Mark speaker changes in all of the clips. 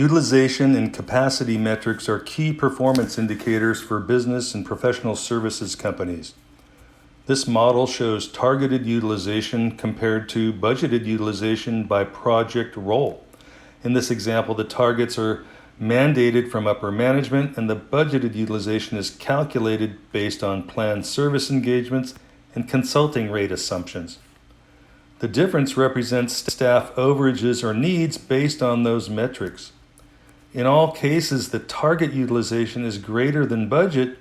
Speaker 1: Utilization and capacity metrics are key performance indicators for business and professional services companies. This model shows targeted utilization compared to budgeted utilization by project role. In this example, the targets are mandated from upper management and the budgeted utilization is calculated based on planned service engagements and consulting rate assumptions. The difference represents staff overages or needs based on those metrics. In all cases, the target utilization is greater than budget,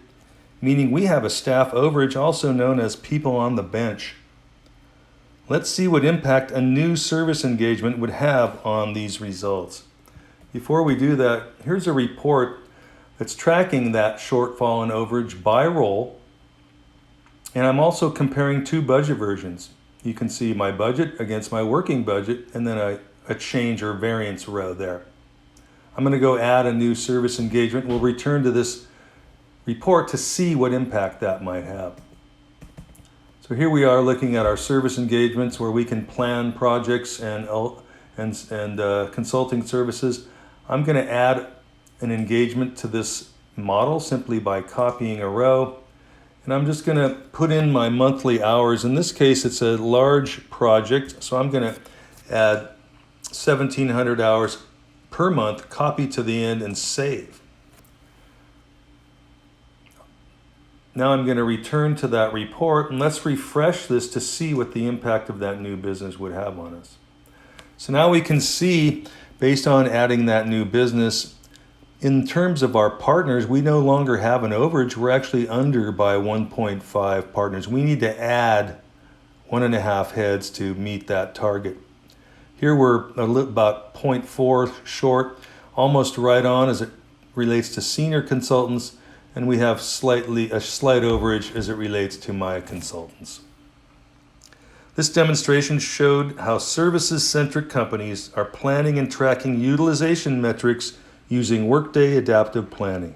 Speaker 1: meaning we have a staff overage, also known as people on the bench. Let's see what impact a new service engagement would have on these results. Before we do that, here's a report that's tracking that shortfall in overage by role, and I'm also comparing two budget versions. You can see my budget against my working budget, and then a change or variance row there. I'm going to go add a new service engagement. We'll return to this report to see what impact that might have. So here we are looking at our service engagements where we can plan projects and consulting services. I'm going to add an engagement to this model simply by copying a row. And I'm just going to put in my monthly hours. In this case, it's a large project, so I'm going to add 1,700 hours per month, copy to the end, and save. Now I'm going to return to that report, and let's refresh this to see what the impact of that new business would have on us. So now we can see, based on adding that new business, in terms of our partners, we no longer have an overage. We're actually under by 1.5 partners. We need to add 1.5 heads to meet that target. Here we're about 0.4 short, almost right on as it relates to senior consultants, and we have a slight overage as it relates to my consultants. This demonstration showed how services-centric companies are planning and tracking utilization metrics using Workday Adaptive Planning.